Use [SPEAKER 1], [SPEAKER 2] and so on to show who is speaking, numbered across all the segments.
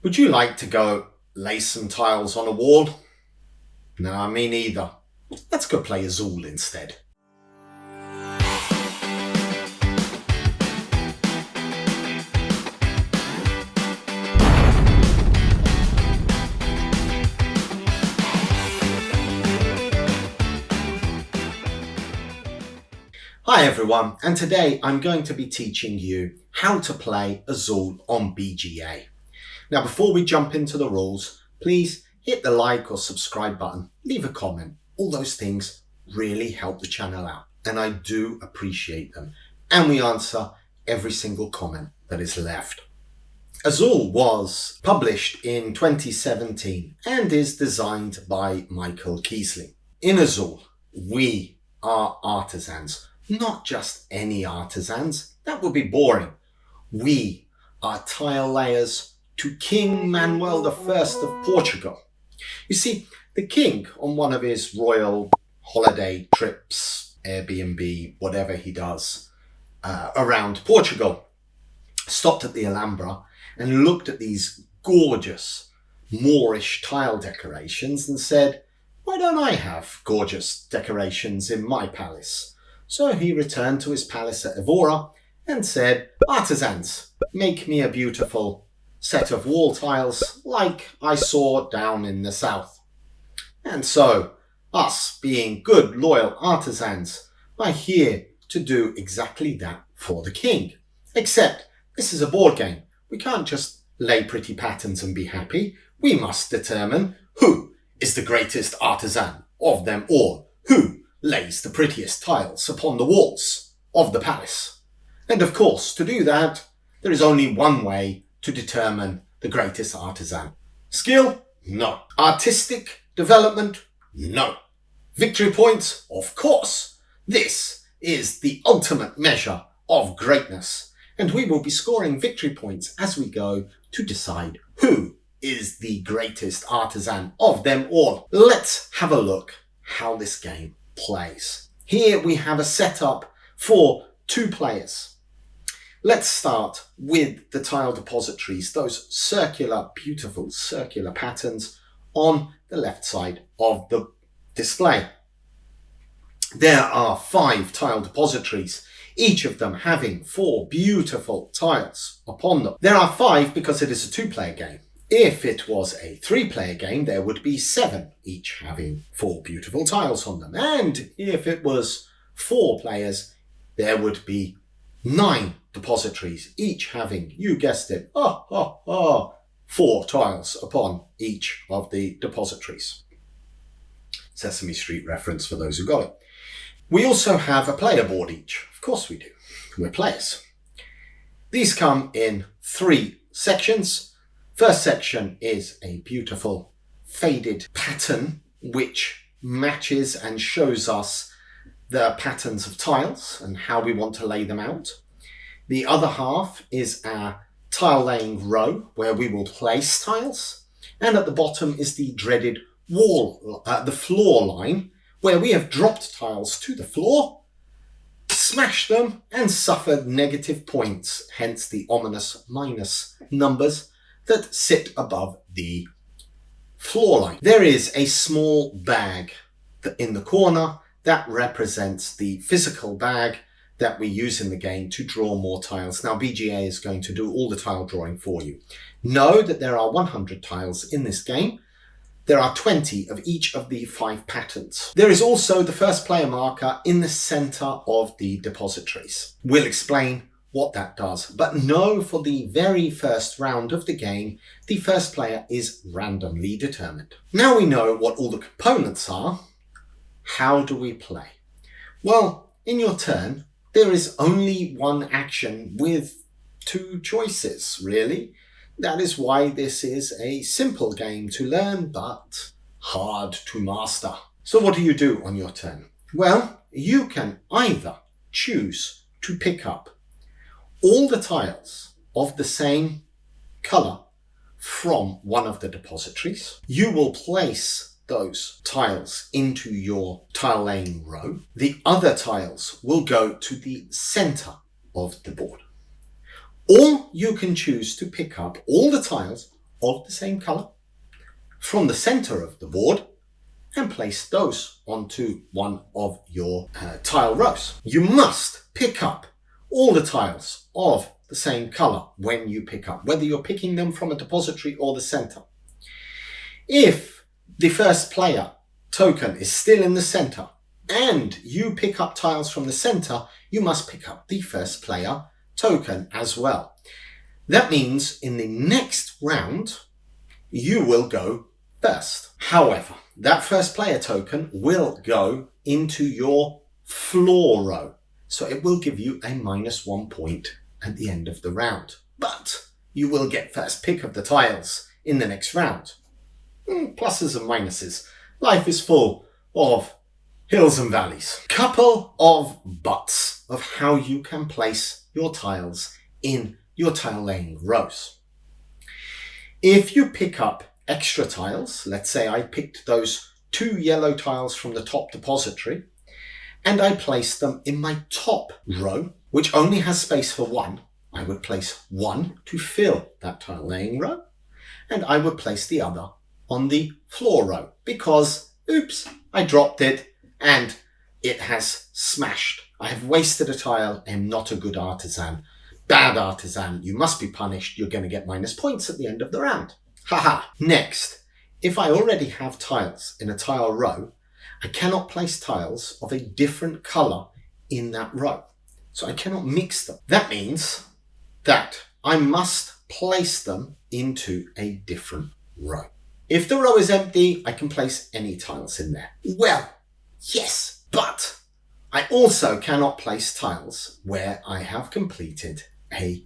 [SPEAKER 1] Would you like to go lay some tiles on a wall? No, me neither. Let's go play Azul instead. Hi everyone, and today I'm going to be teaching you how to play Azul on BGA. Now before we jump into the rules, please hit the like or subscribe button, leave a comment. All those things really help the channel out, and I do appreciate them. And we answer every single comment that is left. Azul was published in 2017 and is designed by Michael Kiesling. In Azul, we are artisans. Not just any artisans, that would be boring. We are tile layers to King Manuel I of Portugal. You see, the king, on one of his royal holiday trips, Airbnb, whatever he does, around Portugal, stopped at the Alhambra and looked at these gorgeous Moorish tile decorations and said, "Why don't I have gorgeous decorations in my palace?" So he returned to his palace at Evora and said, "Artisans, make me a beautiful set of wall tiles like I saw down in the south." And so, us being good, loyal artisans, are here to do exactly that for the king. Except, this is a board game. We can't just lay pretty patterns and be happy. We must determine who is the greatest artisan of them all. Who lays the prettiest tiles upon the walls of the palace. And of course, to do that, there is only one way to determine the greatest artisan. Skill? No. Artistic development? No. Victory points? Of course. This is the ultimate measure of greatness, and we will be scoring victory points as we go to decide who is the greatest artisan of them all. Let's have a look how this game plays. Here we have a setup for 2 players. Let's start with the tile depositories, those circular, beautiful circular patterns on the left side of the display. There are 5 tile depositories, each of them having 4 beautiful tiles upon them. There are 5 because it is a 2-player game. If it was a 3-player game, there would be 7, each having 4 beautiful tiles on them. And if it was 4 players, there would be 9 depositories, each having, you guessed it, 4 tiles upon each of the depositories. Sesame Street reference for those who got it. We also have a player board each. Of course we do. We're players. These come in 3 sections. First section is a beautiful faded pattern which matches and shows us the patterns of tiles and how we want to lay them out. The other half is our tile laying row where we will place tiles, and at the bottom is the dreaded the floor line where we have dropped tiles to the floor, smashed them and suffered negative points, hence the ominous minus numbers that sit above the floor line. There is a small bag in the corner that represents the physical bag that we use in the game to draw more tiles. Now BGA is going to do all the tile drawing for you. Know that there are 100 tiles in this game. There are 20 of each of the 5 patterns. There is also the first player marker in the center of the depositories. We'll explain what that does, but know for the very first round of the game, the first player is randomly determined. Now we know what all the components are. How do we play? Well, in your turn, there is only one action with 2 choices, really. That is why this is a simple game to learn, but hard to master. So what do you do on your turn? Well, you can either choose to pick up all the tiles of the same color from one of the depositories. You will place those tiles into your tile laying row. The other tiles will go to the center of the board. Or you can choose to pick up all the tiles of the same colour from the centre of the board and place those onto one of your tile rows. You must pick up all the tiles of the same colour when you pick up, whether you're picking them from a depository or the centre. If the first player token is still in the centre and you pick up tiles from the centre, you must pick up the first player token as well. That means in the next round, you will go first. However, that first player token will go into your floor row. So it will give you a -1 point at the end of the round. But you will get first pick of the tiles in the next round. Pluses and minuses. Life is full of hills and valleys. Couple of buts of how you can place your tiles in your tile laying rows. If you pick up extra tiles, let's say I picked those 2 yellow tiles from the top depository and I placed them in my top row, which only has space for 1, I would place 1 to fill that tile laying row, and I would place the other on the floor row because, oops, I dropped it and it has smashed. I have wasted a tile. I'm not a good artisan. Bad artisan. You must be punished. You're going to get minus points at the end of the round. Haha. Next, if I already have tiles in a tile row, I cannot place tiles of a different colour in that row. So I cannot mix them. That means that I must place them into a different row. If the row is empty, I can place any tiles in there. Well, yes, but I also cannot place tiles where I have completed a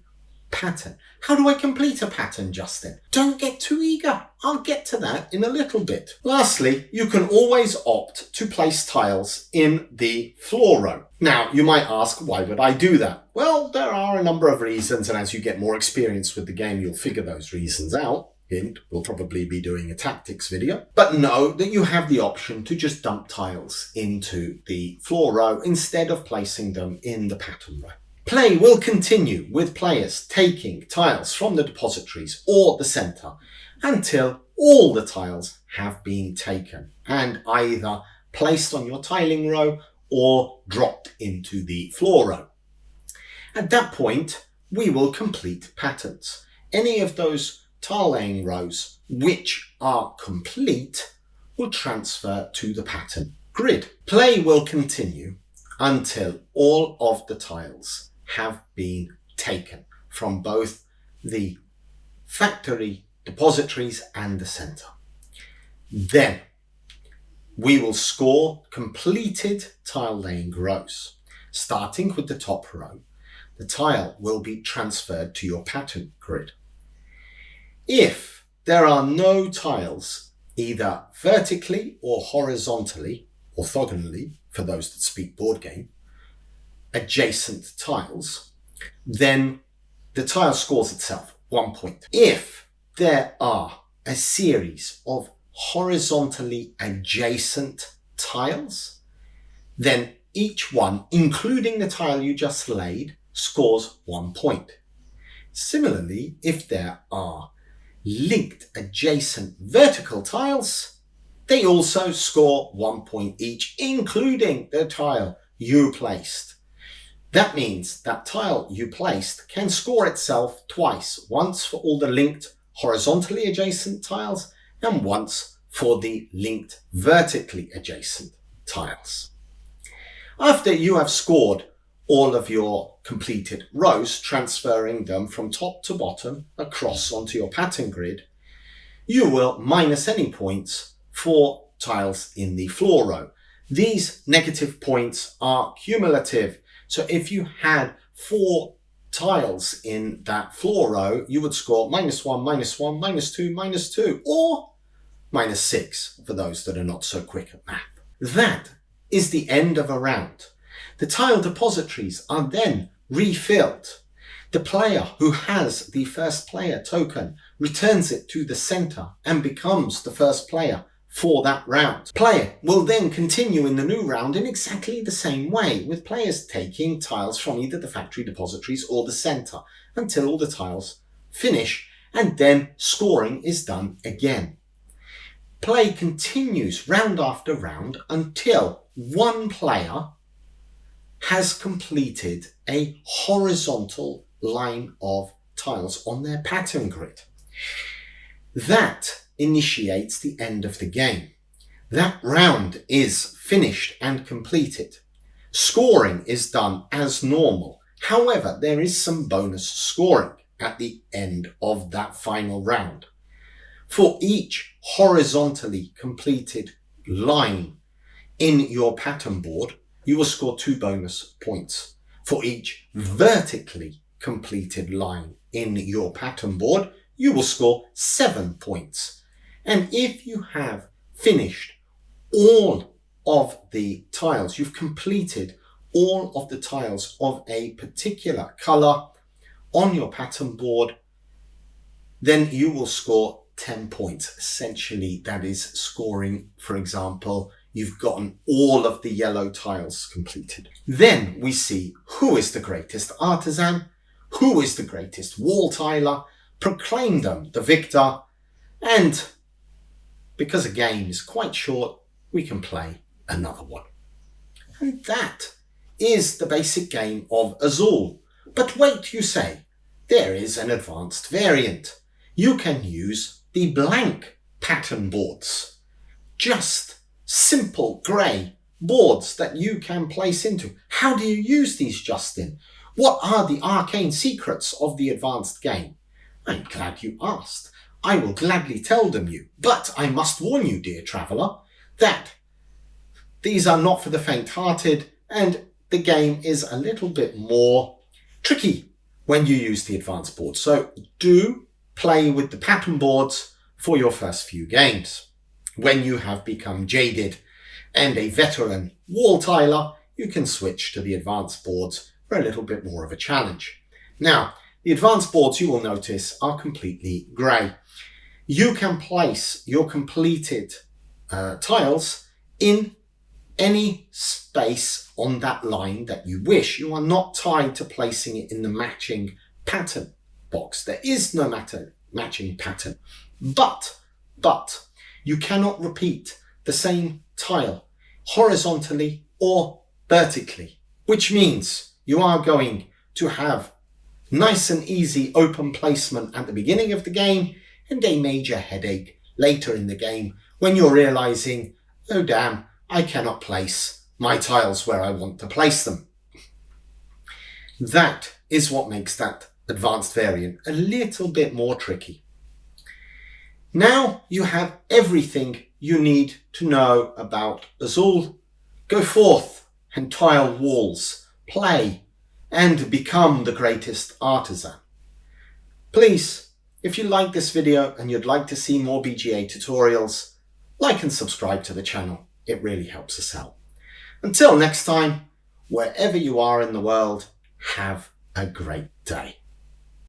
[SPEAKER 1] pattern. How do I complete a pattern, Justin? Don't get too eager. I'll get to that in a little bit. Lastly, you can always opt to place tiles in the floor row. Now, you might ask, why would I do that? Well, there are a number of reasons, and as you get more experience with the game, you'll figure those reasons out. Hint, we'll probably be doing a tactics video. But know that you have the option to just dump tiles into the floor row instead of placing them in the pattern row. Play will continue with players taking tiles from the depositories or the centre until all the tiles have been taken and either placed on your tiling row or dropped into the floor row. At that point, we will complete patterns. Any of those tile laying rows which are complete will transfer to the pattern grid. Play will continue until all of the tiles have been taken from both the factory depositories and the centre. Then we will score completed tile laying rows. Starting with the top row, the tile will be transferred to your pattern grid. If there are no tiles, either vertically or horizontally, orthogonally for those that speak board game, adjacent tiles, then the tile scores itself 1 point. If there are a series of horizontally adjacent tiles, then each one, including the tile you just laid, scores 1 point. Similarly, if there are linked adjacent vertical tiles, they also score 1 point each, including the tile you placed. That means that tile you placed can score itself twice, once for all the linked horizontally adjacent tiles and once for the linked vertically adjacent tiles. After you have scored all of your completed rows, transferring them from top to bottom across onto your pattern grid, you will minus any points for tiles in the floor row. These negative points are cumulative. So if you had 4 tiles in that floor row, you would score -1, -1, -2, -2, or -6 for those that are not so quick at math. That is the end of a round. The tile depositories are then refilled. The player who has the first player token returns it to the centre and becomes the first player for that round. Player will then continue in the new round in exactly the same way, with players taking tiles from either the factory depositories or the centre until all the tiles finish and then scoring is done again. Play continues round after round until one player has completed a horizontal line of tiles on their pattern grid. That initiates the end of the game. That round is finished and completed. Scoring is done as normal. However, there is some bonus scoring at the end of that final round. For each horizontally completed line in your pattern board, you will score 2 bonus points. For each vertically completed line in your pattern board, you will score 7 points. And if you have finished all of the tiles, you've completed all of the tiles of a particular colour on your pattern board, then you will score 10 points. Essentially, that is scoring, for example, you've gotten all of the yellow tiles completed. Then we see who is the greatest artisan, who is the greatest wall tiler, proclaim them the victor, and because a game is quite short, we can play another one. And that is the basic game of Azul. But wait, you say, there is an advanced variant. You can use the blank pattern boards. Just simple grey boards that you can place into. How do you use these, Justin? What are the arcane secrets of the advanced game? I'm glad you asked. I will gladly tell them you. But I must warn you, dear traveller, that these are not for the faint-hearted, and the game is a little bit more tricky when you use the advanced board. So do play with the pattern boards for your first few games. When you have become jaded and a veteran wall tiler, you can switch to the advanced boards for a little bit more of a challenge. Now, the advanced boards, you will notice, are completely grey. You can place your completed tiles in any space on that line that you wish. You are not tied to placing it in the matching pattern box. There is no matching pattern. But you cannot repeat the same tile horizontally or vertically, which means you are going to have nice and easy open placement at the beginning of the game and a major headache later in the game when you're realizing, oh damn, I cannot place my tiles where I want to place them. That is what makes that advanced variant a little bit more tricky. Now you have everything you need to know about Azul. Go forth and tile walls, play, and become the greatest artisan. Please, if you like this video and you'd like to see more BGA tutorials, like and subscribe to the channel. It really helps us out. Until next time, wherever you are in the world, have a great day.